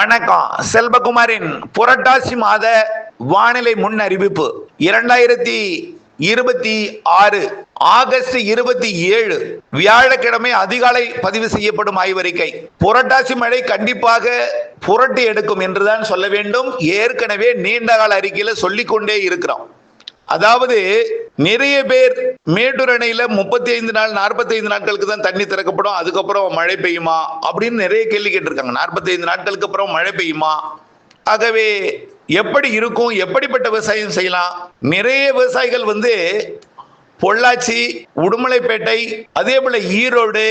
வணக்கம். செல்வகுமாரின் புரட்டாசி மாத வானிலை முன் அறிவிப்பு 2026 ஆகஸ்ட் 27 வியாழக்கிழமை அதிகாலை பதிவு செய்யப்படும் ஆய்வறிக்கை. புரட்டாசி மழை கண்டிப்பாக புரட்டி எடுக்கும் என்றுதான் சொல்ல வேண்டும். ஏற்கனவே நீண்டகால அறிக்கையில சொல்லிக்கொண்டே இருக்கிறோம். அதாவது நிறைய பேர் மேட்டூர் அணையில 35 நாள் 45 நாட்களுக்கு தான் தண்ணி திறக்கப்படும், அதுக்கப்புறம் மழை பெய்யுமா அப்படின்னு நிறைய கேள்வி கேட்டிருக்காங்க. 45 நாட்களுக்கு அப்புறம் மழை பெய்யுமா, ஆகவே எப்படி இருக்கும், எப்படிப்பட்ட விவசாயம் செய்யலாம்? நிறைய விவசாயிகள் பொள்ளாச்சி, உடுமலைப்பேட்டை, அதே போல ஈரோடு,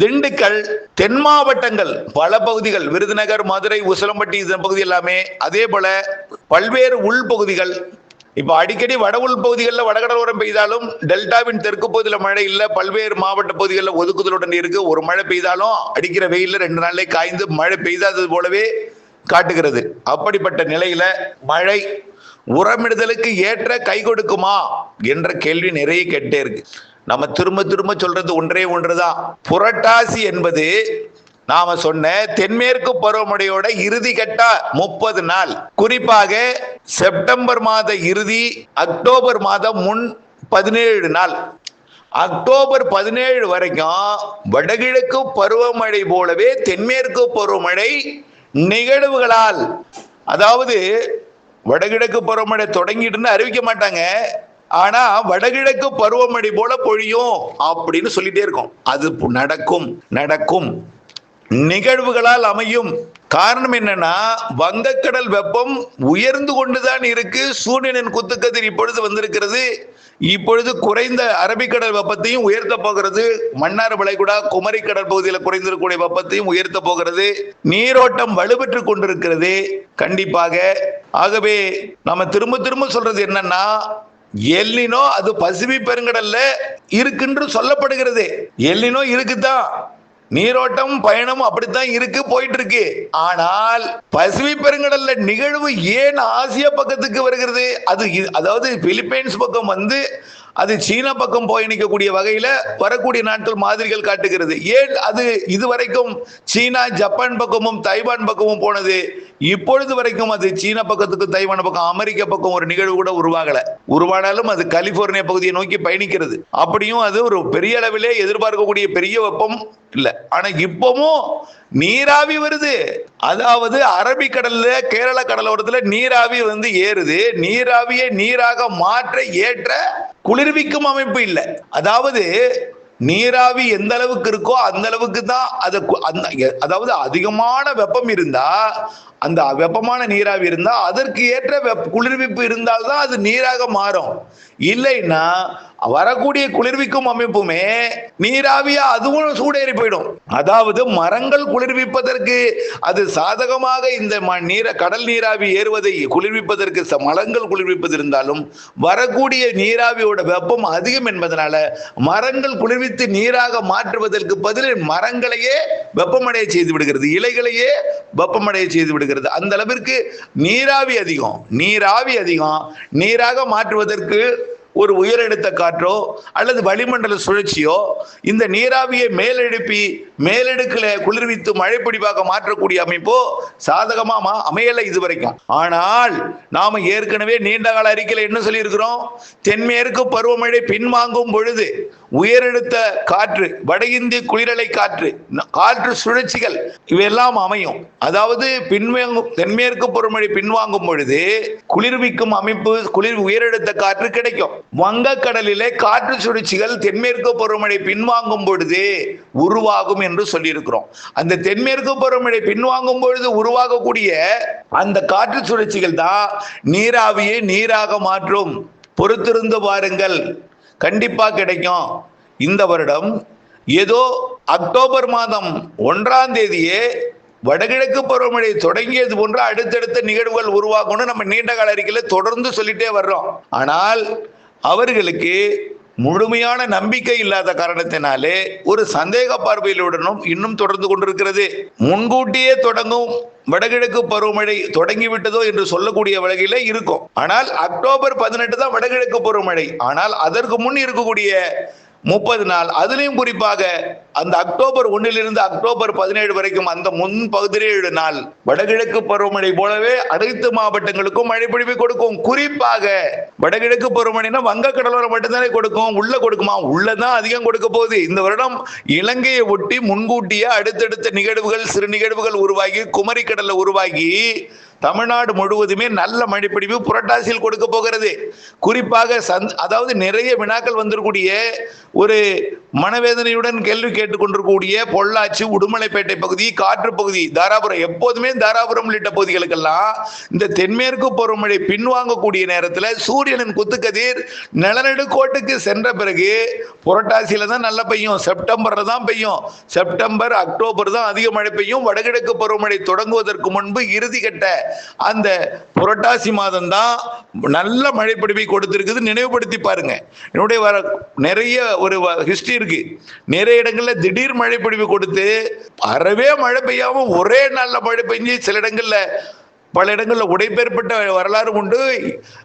திண்டுக்கல், தென் மாவட்டங்கள் பல பகுதிகள், விருதுநகர், மதுரை, உசிலம்பட்டி இந்த பகுதி எல்லாமே, அதே போல பல்வேறு உள்பகுதிகள். இப்ப அடிக்கடி வட உள் பகுதிகளில் வடகடலோரம் பெய்தாலும் டெல்டாவின் தெற்கு பகுதியில் மழை இல்லை. பல்வேறு மாவட்ட பகுதிகளில் ஒதுக்குதலுடன் இருக்கு. ஒரு மழை பெய்தாலும் அடிக்கிற வெயில 2 நாள்ல காய்ந்து மழை பெய்தாதது போலவே காட்டுகிறது. அப்படிப்பட்ட நிலையில மழை உரமிடுதலுக்கு ஏற்ற கை கொடுக்குமா என்ற கேள்வி நிறைய கேட்டே இருக்கு. நம்ம திரும்ப திரும்ப சொல்றது ஒன்றே ஒன்றுதான். புரட்டாசி என்பது நாம சொன்ன தென்மேற்கு பருவமழையோட இறுதி கட்ட 30 நாள், குறிப்பாக செப்டம்பர் மாத இறுதி, அக்டோபர் மாதம் முன் 17 நாள். அக்டோபர் 17 வரைக்கும் வடகிழக்கு பருவமழை போலவே தென்மேற்கு பருவமழை நிகழ்வுகளால், அதாவது வடகிழக்கு பருவமழை தொடங்கிட்டுன்னு அறிவிக்க மாட்டாங்க, ஆனா வடகிழக்கு பருவமழை போல பொழியும் அப்படின்னு சொல்லிட்டே இருக்கோம். அது நடக்கும் நிகழ்வுகளால் அமையும். காரணம் என்னன்னா, வங்கக்கடல் வெப்பம் உயர்ந்து கொண்டுதான் இருக்கு. சூரியனின் குத்துக்கதிர் இப்பொழுது வந்திருக்கிறது. இப்பொழுது குறைந்த அரபிக்கடல் வெப்பத்தையும் உயர்த்த போகிறது. மன்னார் வளைகுடா, குமரி கடல் பகுதியில் குறைந்திருக்கக்கூடிய வெப்பத்தையும் உயர்த்த போகிறது. நீரோட்டம் வலுப்பெற்று கொண்டிருக்கிறது கண்டிப்பாக. ஆகவே நம்ம திரும்ப திரும்ப சொல்றது என்னன்னா, எல்னினோ அது பசிபிக் பெருங்கடல்ல இருக்குன்னு சொல்லப்படுகிறது. எல்னினோ இருக்குதான், நீரோட்டம் பயணம் அப்படித்தான் இருக்கு, போயிட்டு இருக்கு. ஆனால் பசிபிக் பெருங்கடல்ல நிகழ்வு ஏன் ஆசியா பக்கத்துக்கு வருகிறது? அதாவது பிலிப்பைன்ஸ் பக்கம் அது சீனா பக்கம் போய் நிற்கக்கூடிய வகையில வரக்கூடிய நாட்கள் மாதிரிகள் காட்டுகிறது. ஏன் அது இதுவரைக்கும் சீனா, ஜப்பான் பக்கமும் தைவான் பக்கமும் போனது, இப்பொழுது வரைக்கும் அது சீனா பக்கத்துக்கு, தைவான் பக்கம், அமெரிக்கா பக்கம் ஒரு நிகழ்வு கூட உருவானாலும் அது கலிபோர்னியா பகுதியை நோக்கி பயணிக்கிறது. அப்படியும் அது ஒரு பெரிய அளவிலே எதிர்பார்க்கக்கூடிய பெரிய வெப்பம் இல்ல. ஆனா இப்பவும் நீராவி வருது. அதாவது அரபிக்கடல்ல, கேரள கடலோரத்துல நீராவி ஏறுது. நீராவியை நீராக மாற்ற ஏற்ற குளிர்விக்கும் அமைப்பு இல்லை. அதாவது நீராவி எந்த அளவுக்கு இருக்கோ அந்த அளவுக்கு தான் அதாவது அதிகமான வெப்பம் இருந்தா, அந்த வெப்பமான நீராவி இருந்தா அதற்கு ஏற்ற குளிர்விப்பு இருந்தால்தான் அது நீராக மாறும். இல்லைன்னா வரக்கூடிய குளிர்விக்கும் அமைப்புமே நீராவியா அதுவும் சூடேறி போயிடும். அதாவது மரங்கள் குளிர்விப்பதற்கு அது சாதகமாக இந்த கடல் நீராவி ஏறுவதை குளிர்விப்பதற்கு மரங்கள் குளிர்விப்பது இருந்தாலும் வரக்கூடிய நீராவியோட வெப்பம் அதிகம் என்பதனால மரங்கள் குளிர்வித்து நீராக மாற்றுவதற்கு பதில் மரங்களையே வெப்பமடைய செய்து விடுகிறது, இலைகளையே வெப்பமடைய செய்து விடுகிறது. அந்த அளவிற்கு நீராவி அதிகம். நீராக மாற்றுவதற்கு ஒரு உயரழுத்த காற்றோ அல்லது வளிமண்டல சுழற்சியோ இந்த நீராவியை மேலெழுப்பி மேலெடுக்கல குளிர்வித்து மழை பிடிப்பாக மாற்றக்கூடிய அமைப்போ சாதகமா அமையல இதுவரைக்கும். ஆனால் நாம ஏற்கனவே நீண்ட கால அறிக்கையில என்ன சொல்லி இருக்கிறோம்? தென்மேற்கு பருவமழை பின்வாங்கும் பொழுது உயரழுத்த காற்று, வட இந்திய குளிரலை காற்று சுழற்சிகள் இவையெல்லாம் அமையும். அதாவது தென்மேற்கு பருவமழை பின்வாங்கும் பொழுது குளிர்விக்கும் அமைப்பு, உயரழுத்த காற்று கிடைக்கும். வங்கக்கடலிலே காற்று சுழற்சிகள் தென்மேற்கு பருவமழை பின்வாங்கும் பொழுது உருவாகும் என்று சொல்லியிருக்கிறோம். அந்த தென்மேற்கு பருவமழை பின்வாங்கும் பொழுது உருவாகக்கூடிய அந்த காற்று சுழற்சிகள் தான் நீராவியை நீராக மாற்றும். பொறுத்திருந்து பாருங்கள், கண்டிப்பா கிடைக்கும். இந்த வருடம் ஏதோ அக்டோபர் மாதம் 1ஆம் தேதியே வடகிழக்கு பருவமழை தொடங்கியது போன்ற அடுத்தடுத்த நிகழ்வுகள் உருவாகும்னு நம்ம நீண்ட கால அறிக்கையில தொடர்ந்து சொல்லிட்டே வர்றோம். ஆனால் அவர்களுக்கு முழுமையான நம்பிக்கை இல்லாத காரணத்தினாலே ஒரு சந்தேக பார்வையிலுடனும் இன்னும் தொடர்ந்து கொண்டிருக்கிறது. முன்கூட்டியே தொடங்கும் வடகிழக்கு பருவமழை தொடங்கிவிட்டதோ என்று சொல்லக்கூடிய வகையில இருக்கும். ஆனால் அக்டோபர் 18 தான் வடகிழக்கு பருவமழை. ஆனால் அதற்கு முன் இருக்கக்கூடிய 30 நாள். அதுலயும் குறிப்பாக அந்த அக்டோபர் 1 அக்டோபர் 17 வரைக்கும் அந்த முன் 17 நாள் வடகிழக்கு பருவமழை போலவே அனைத்து மாவட்டங்களுக்கும் மழை பொழிவை கொடுக்கும். குறிப்பாக வடகிழக்கு பருவமழைனா வங்க கடலோரம் மட்டும்தானே கொடுக்கும், உள்ள கொடுக்குமா? உள்ளதான் அதிகம் கொடுக்க போகுது. இந்த வருடம் இலங்கையை ஒட்டி முன்கூட்டியே அடுத்தடுத்த நிகழ்வுகள், சிறு நிகழ்வுகள் உருவாகி குமரி கடல்ல உருவாகி தமிழ்நாடு முழுவதுமே நல்ல மழைப்பொழிவு புரட்டாசியில் கொடுக்க போகிறது. குறிப்பாக அதாவது நிறைய வினாக்கள் வந்திருக்கூடிய ஒரு மனவேதனையுடன் கேள்வி கேட்டுக்கொண்டிருக்கக்கூடிய பொள்ளாச்சி, உடுமலைப்பேட்டை பகுதி, காற்று பகுதி, தாராபுரம், எப்போதுமே தாராபுரம் உள்ளிட்ட பகுதிகளுக்கெல்லாம் இந்த தென்மேற்கு பருவமழை பின்வாங்கக்கூடிய நேரத்தில் சூரியனின் குத்துக்கதிர் நிலநடுக்கோட்டுக்கு சென்ற பிறகு புரட்டாசியில தான் நல்ல பெய்யும், செப்டம்பர்ல தான் பெய்யும். செப்டம்பர் அக்டோபர் தான் அதிக மழை பெய்யும். வடகிழக்கு பருவமழை தொடங்குவதற்கு முன்பு இறுதி கட்ட அந்த புரட்டாசி மாதம் தான் நல்ல மழை பொழிவை கொடுத்திருக்குது. நினைவுபடுத்தி பாருங்க. என்னுடைய நிறைய ஒரு ஹிஸ்டரி இருக்கு. நிறைய இடங்கள்ல திடீர் மழை பொழிவு கொடுத்து அறவே மழை பெய்யாம ஒரே நாள்ல மழை பெஞ்சு சில இடங்கள்ல பல இடங்களில் உடைபெறப்பட்ட வரலாறு உண்டு.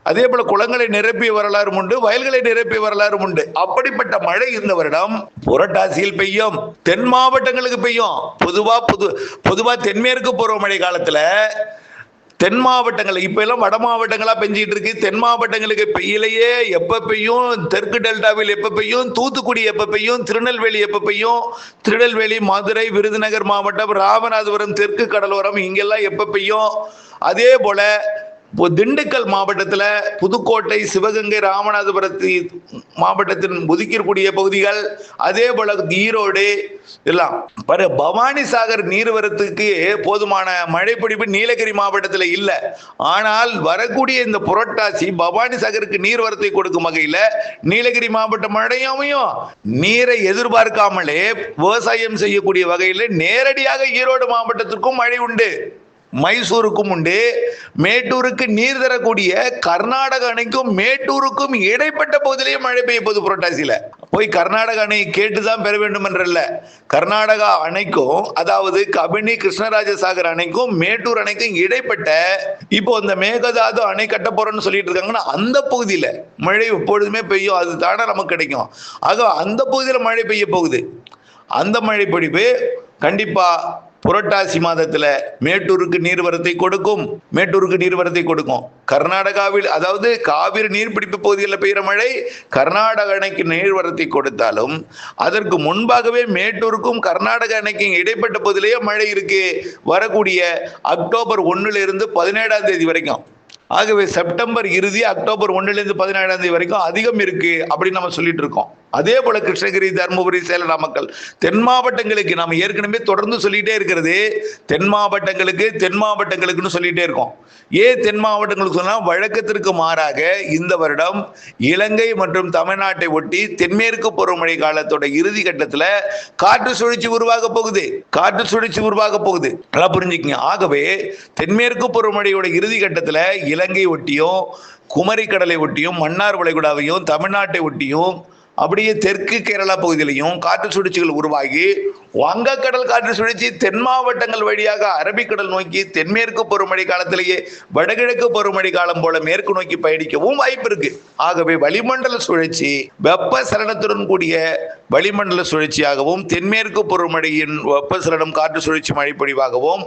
அதே போல குளங்களை நிரப்பிய வரலாறு உண்டு, வயல்களை நிரப்பிய வரலாறு உண்டு. அப்படிப்பட்ட மழை இந்த வருடம் புரட்டாசியில் பெய்யும், தென் மாவட்டங்களுக்கு பெய்யும். பொதுவா தென்மேற்கு பருவமழை காலத்துல தென் மாவட்டங்கள் இப்ப எல்லாம் வட மாவட்டங்களா பெஞ்சிட்டு இருக்கு. தென் மாவட்டங்களுக்கு பெய்யலையே. எப்ப பெய்யும்? தெற்கு டெல்டாவில் எப்ப பெய்யும்? தூத்துக்குடி எப்ப பெய்யும்? திருநெல்வேலி எப்ப பெய்யும்? திருநெல்வேலி, மதுரை, விருதுநகர் மாவட்டம், ராமநாதபுரம், தெற்கு கடலோரம் இங்கெல்லாம் எப்ப பெய்யும்? அதே போல திண்டுக்கல் மாவட்டத்தில் புதுக்கோட்டை, சிவகங்கை, ராமநாதபுரத்தின் மாவட்டத்தின் ஒதுக்கக்கூடிய பகுதிகள், அதே போல ஈரோடு எல்லாம் பவானி சாகர் நீர்வரத்துக்கு போதுமான மழை பொழிவு நீலகிரி மாவட்டத்தில் இல்லை. ஆனால் வரக்கூடிய இந்த புரட்டாசி பவானி சாகருக்கு நீர்வரத்தை கொடுக்கும் வகையில் நீலகிரி மாவட்ட மழையாமையும் நீரை எதிர்பார்க்காமலே விவசாயம் செய்யக்கூடிய வகையில் நேரடியாக ஈரோடு மாவட்டத்திற்கும் மழை உண்டு, மைசூருக்கும் உண்டு. மேட்டூருக்கு நீர் தரக்கூடிய கர்நாடக அணைக்கும் மேட்டூருக்கும் இடைப்பட்ட பகுதியிலேயே மழை பெய்ய போது புரட்டாசியில. போய் கர்நாடக அணையை கேட்டுதான் பெற வேண்டும் என்றல்ல, கர்நாடகா அணைக்கும், அதாவது கபினி கிருஷ்ணராஜசாகர் அணைக்கும் மேட்டூர் அணைக்கும் இடைப்பட்ட இப்போ இந்த மேகதாது அணை கட்ட போறோம்னு சொல்லிட்டு இருக்காங்கன்னா அந்த பகுதியில மழை எப்பொழுதுமே பெய்யும். அது தானே நமக்கு கிடைக்கும். ஆக அந்த பகுதியில மழை பெய்ய போகுது. அந்த மழை பொழிவு கண்டிப்பா புரட்டாசி மாதத்துல மேட்டூருக்கு நீர்வரத்தை கொடுக்கும். கர்நாடகாவில், அதாவது காவிரி நீர்பிடிப்பு பகுதிகளில் பெய்கிற மழை கர்நாடக அணைக்கு நீர்வரத்தை கொடுத்தாலும் அதற்கு முன்பாகவே மேட்டூருக்கும் கர்நாடக அணைக்கும் இடைப்பட்ட பகுதியிலேயே மழை இருக்கு. வரக்கூடிய அக்டோபர் 1 17 வரைக்கும். ஆகவே செப்டம்பர் இறுதி அக்டோபர் 1 வரைக்கும் அதிகம் இருக்கு அப்படின்னு நம்ம சொல்லிட்டு இருக்கோம். அதே போல கிருஷ்ணகிரி, தருமபுரி, சேலம், நாமக்கல் தென் மாவட்டங்களுக்கு நாம் ஏற்கனவே தொடர்ந்து சொல்லிட்டே இருக்கிறது. தென் மாவட்டங்களுக்குன்னு சொல்லிட்டே இருக்கோம். ஏன் தென் மாவட்டங்களுக்கு சொன்னா, வழக்கத்திற்கு மாறாக இந்த வருடம் இலங்கை மற்றும் தமிழ்நாட்டை ஒட்டி தென்மேற்கு பருவமழை காலத்தோட இறுதி கட்டத்துல காற்று சுழற்சி உருவாக போகுது. நல்லா புரிஞ்சுக்கங்க. ஆகவே தென்மேற்கு பருவமழையோட இறுதி கட்டத்துல இலங்கை ஒட்டியும், குமரி கடலை ஒட்டியும், மன்னார் வளைகுடாவையும், தமிழ்நாட்டை ஒட்டியும், அப்படியே தெற்கு கேரளா பகுதியிலையும் காற்று சுழற்சிகள் உருவாகி வங்கக்கடல் காற்று சுழற்சி தென் மாவட்டங்கள் வழியாக அரபிக்கடல் நோக்கி தென்மேற்கு பருவமழை காலத்திலேயே வடகிழக்கு பருவமழை காலம் போல மேற்கு நோக்கி பயணிக்கவும் வாய்ப்பு இருக்கு. ஆகவே வளிமண்டல சுழற்சி வெப்ப சலனத்துடன் கூடிய வளிமண்டல சுழற்சியாகவும் தென்மேற்கு பருவமழையின் வெப்பசலனம் காற்று சுழற்சி மழைப்பொழிவாகவும்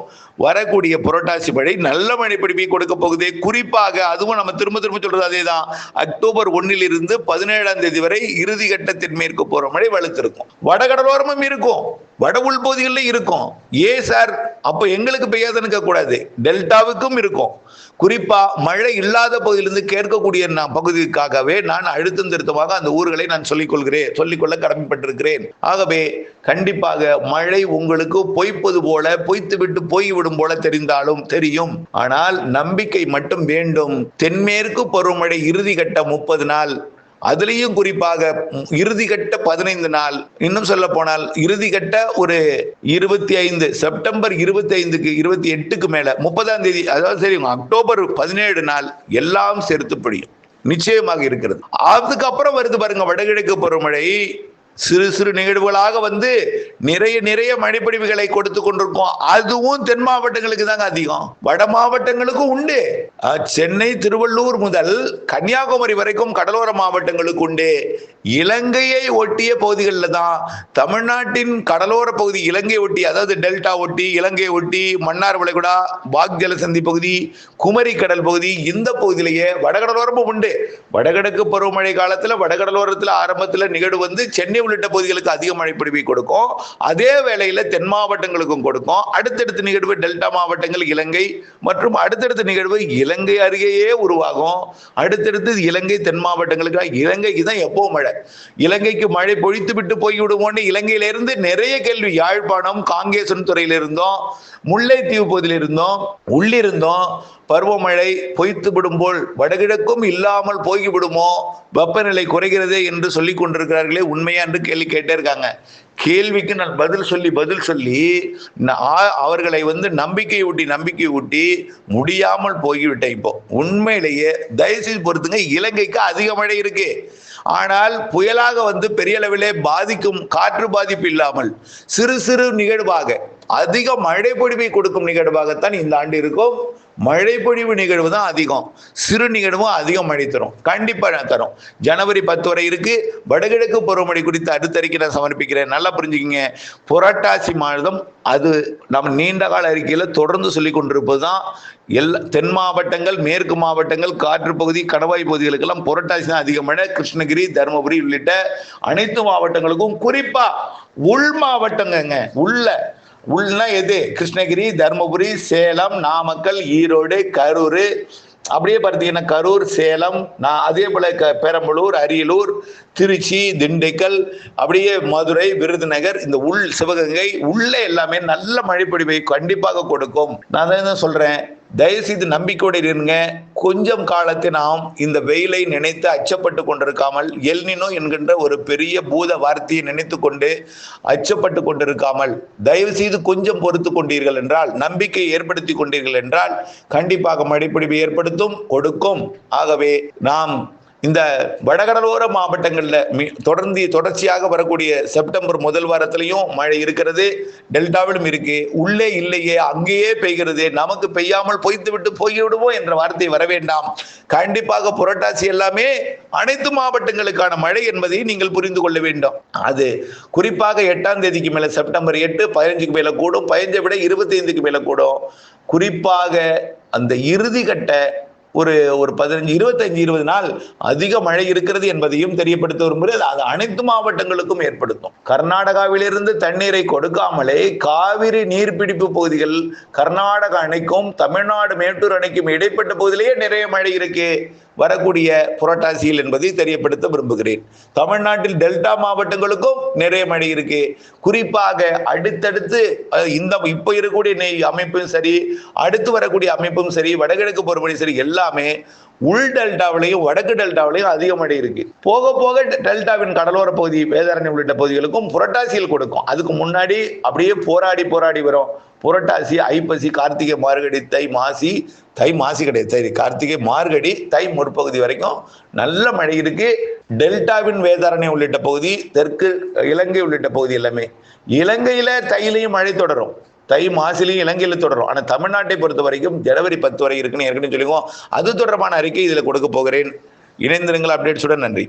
வரக்கூடிய புரட்டாசி மழை நல்ல மழைப்பொழிவை கொடுக்க போகுது. குறிப்பாக அதுவும் நம்ம திரும்ப சொல்றது அதேதான். அக்டோபர் 1 17 வரை இறுதி கட்ட தென்மேற்கு பருவமழை வலுத்திருக்கும். வடகடலோரமும் இருக்கும், வட உள்பகுதிகளில் இருக்கும். சார் அப்ப எங்களுக்கு பெய்யாதுன்னு கூடாது, டெல்டாவுக்கும் இருக்கும். குறிப்பா மழை இல்லாத பகுதியிலிருந்து கேட்கக்கூடிய பகுதிக்காகவே நான் அழுத்தம் திருத்தமாக அந்த ஊர்களை நான் சொல்லிக்கொள்ள கடமைப்பட்டிருக்கிறேன். ஆகவே கண்டிப்பாக மழை உங்களுக்கு பொய்ப்பது போல, பொய்த்து விட்டு போய்விடும் போல தெரியும். ஆனால் நம்பிக்கை மட்டும் வேண்டும். தென்மேற்கு பருவமழை இறுதி கட்ட 30 நாள், அதுலேயும் குறிப்பாக இறுதிக்கட்ட 15 நாள், இன்னும் சொல்ல போனால் இறுதிக்கட்ட ஒரு 25 செப்டம்பர் 25க்கு 28க்கு மேல 30ஆம் தேதி, அதாவது சரி அக்டோபர் 17 நாள் எல்லாம் சேர்த்து படியும் நிச்சயமாக இருக்கிறது. அதுக்கப்புறம் வருது பாருங்க வடகிழக்கு பருவமழை. சிறு சிறு நிகழ்வுகளாக வந்து நிறைய நிறைய மழைப்பொழிவுகளை கொடுத்து கொண்டிருக்கோம். அதுவும் தென் மாவட்டங்களுக்கு தாங்க அதிகம், வட மாவட்டங்களுக்கும் உண்டு. சென்னை திருவள்ளூர் முதல் கன்னியாகுமரி வரைக்கும் கடலோர மாவட்டங்களுக்கு உண்டு. இலங்கையை ஒட்டிய பகுதிகளில் தான் தமிழ்நாட்டின் கடலோர பகுதி, இலங்கை ஒட்டி, அதாவது டெல்டா ஒட்டி, இலங்கை ஒட்டி, மன்னார் வளைகுடா, பாக் ஜலசந்தி பகுதி, குமரி கடல் பகுதி, இந்த பகுதியிலேயே வடகடலோரமும் உண்டு. வடகிழக்கு பருவமழை காலத்தில் வடகடலோரத்தில் ஆரம்பத்தில் நிகழ்வு வந்து சென்னை உள்ளிட்ட பகுதிகளுக்கு அதிக மழை பொழிவை கொடுக்கும். அதே வேளையில தென் மாவட்டங்களுக்கும் கொடுக்கும். அடுத்தடுத்த நிகழ்வு டெல்டா மாவட்டங்கள், இலங்கை மற்றும் அடுத்தடுத்த நிகழ்வு இலங்கை அருகேயே உருவாகும். அடுத்தடுத்து இலங்கை தென் மாவட்டங்களுக்கு, இலங்கைக்கு தான் எப்போ மழை, இலங்கைக்கு மழை பொழித்து விட்டு போய்விடுமோன்னு இலங்கையிலிருந்து நிறைய கேள்வி. யாழ்ப்பாணம் காங்கேசன் துறையில இருந்தோம், முல்லைத்தீவு பகுதியில் இருந்தோம், உள்ளிருந்தோம். பருவமழை பொய்த்து விடும் போல் வடகிழக்கும் இல்லாமல் போய்விடுமோ, வெப்பநிலை குறைகிறதே என்று சொல்லிக் கொண்டிருக்கிறார்களே, உண்மையா என்று கேள்வி கேட்டே இருக்காங்க. கேள்விக்கு நான் பதில் சொல்லி அவர்களை வந்து நம்பிக்கை ஊட்டி முடியாமல் போய்விட்டேன். இப்போ உண்மையிலேயே தயவுசெய்து பொறுத்துங்க, இலங்கைக்கு அதிக மழை இருக்கு. ஆனால் புயலாக வந்து பெரிய அளவிலே பாதிக்கும் காற்று பாதிப்பு இல்லாமல் சிறு சிறு நிகழ்வாக அதிக மழை பொழிவை கொடுக்கும் நிகழ்வாகத்தான் இந்த ஆண்டு இருக்கும். மழை பொழிவு நிகழ்வு தான் அதிகம், சிறு நிகழ்வும் அதிகம் மழை தரும், கண்டிப்பா தரும். ஜனவரி 10 வரை இருக்கு. வடகிழக்கு பருவமழை குறித்து அடுத்த அறிக்கை நான் சமர்ப்பிக்கிறேன். நல்லா புரிஞ்சுக்கிங்க. புரட்டாசி மாதம் அது நம்ம நீண்ட கால அறிக்கையில தொடர்ந்து சொல்லி கொண்டிருப்பதுதான். எல்லா தென் மாவட்டங்கள், மேற்கு மாவட்டங்கள், காற்று பகுதி, கணவாய் பகுதிகளுக்கெல்லாம் புரட்டாசி தான் அதிக மழை. கிருஷ்ணகிரி, தருமபுரி உள்ளிட்ட அனைத்து மாவட்டங்களுக்கும், குறிப்பா உள் மாவட்டங்க, உள்னா எது? கிருஷ்ணகிரி, தருமபுரி, சேலம், நாமக்கல், ஈரோடு, கரூர், அப்படியே பார்த்தீங்கன்னா கரூர், சேலம், அதே போல பெரம்பலூர், அரியலூர், திருச்சி, திண்டுக்கல், அப்படியே மதுரை, விருதுநகர், இந்த உள் சிவகங்கை உள்ள எல்லாமே நல்ல மழைப்பொழிவை கண்டிப்பாக கொடுக்கும். நான் தான் சொல்றேன், தயவுசெய்து நம்பிக்கையோடு இருங்க. கொஞ்சம் காலத்தை நாம் இந்த வெயிலை நினைத்து அச்சப்பட்டு கொண்டிருக்காமல், எல்னினோ என்கின்ற ஒரு பெரிய பூத வார்த்தையை நினைத்து கொண்டு அச்சப்பட்டு கொண்டிருக்காமல், தயவு செய்து கொஞ்சம் பொறுத்து கொண்டீர்கள் என்றால், நம்பிக்கையை ஏற்படுத்தி கொண்டீர்கள் என்றால் கண்டிப்பாக மழைப்பொழிவை ஏற்படுத்தும், கொடுக்கும். ஆகவே நாம் இந்த வடகடலோர மாவட்டங்கள்ல தொடர்ச்சியாக வரக்கூடிய செப்டம்பர் முதல் வாரத்திலையும் மழை இருக்கிறது. டெல்டாவிலும் இருக்கு. உள்ளே இல்லையே, அங்கேயே பெய்கிறது, நமக்கு பெய்யாமல் பொய்த்து விட்டு போய்விடுவோம் என்ற வார்த்தை வர வேண்டாம். கண்டிப்பாக புரட்டாசி எல்லாமே அனைத்து மாவட்டங்களுக்கான மழை என்பதை நீங்கள் புரிந்து கொள்ள வேண்டும். அது குறிப்பாக 8ஆம் தேதிக்கு மேல, செப்டம்பர் 8, 15க்கு மேல கூடும். 15 விட 25க்கு மேல கூடும். குறிப்பாக அந்த இறுதி கட்ட ஒரு 15, 25, 20 நாள் அதிக மழை இருக்கிறது என்பதையும் தெரியப்படுத்த விரும்புகிறது. அது அனைத்து மாவட்டங்களுக்கும் ஏற்படுத்தும். கர்நாடகாவிலிருந்து தண்ணீரை கொடுக்காமலே காவிரி நீர்பிடிப்பு பகுதிகள், கர்நாடக அணைக்கும் தமிழ்நாடு மேட்டூர் அணைக்கும் இடைப்பட்ட பகுதியிலேயே நிறைய மழை இருக்கு வரக்கூடிய புரட்டாசியில் என்பதை தெரியப்படுத்த விரும்புகிறேன். தமிழ்நாட்டில் டெல்டா மாவட்டங்களுக்கும் நிறைய மழை இருக்கு. குறிப்பாக அடுத்தடுத்து இப்ப இருக்கக்கூடிய அமைப்பும் சரி, அடுத்து வரக்கூடிய அமைப்பும் சரி, வடகிழக்கு பருவமழை சரி, எல்லாமே உள் டெல்டாவிலையும் வடக்கு டெல்டாவிலையும் அதிக மழை இருக்கு. போக போக டெல்டாவின் கடலோர பகுதி, வேதாரண்யம் உள்ளிட்ட பகுதிகளுக்கும் புரட்டாசியில் கொடுக்கும். அதுக்கு முன்னாடி அப்படியே போராடி வரும். புரட்டாசி, ஐப்பசி, கார்த்திகை, மார்கழி, தை, மாசி, கிடையாது, சரி, கார்த்திகை, மார்கழி, தை முற்பகுதி வரைக்கும் நல்ல மழை இருக்கு. டெல்டாவின் வேதாரண்யம் உள்ளிட்ட பகுதி, தெற்கு இலங்கை உள்ளிட்ட பகுதி எல்லாமே, இலங்கையில தையிலையும் மழை தொடரும், தை மாசிலையும் இலங்கையில தொடரும். ஆனா தமிழ்நாட்டை பொறுத்த வரைக்கும் ஜனவரி 10 வரை இருக்குன்னு ஏற்கனவே சொல்லிக்குவோம். அது தொடர்பான அறிக்கை இதுல கொடுக்க போகிறேன். இணைந்திருங்கள் அப்டேட்ஸுடன். நன்றி.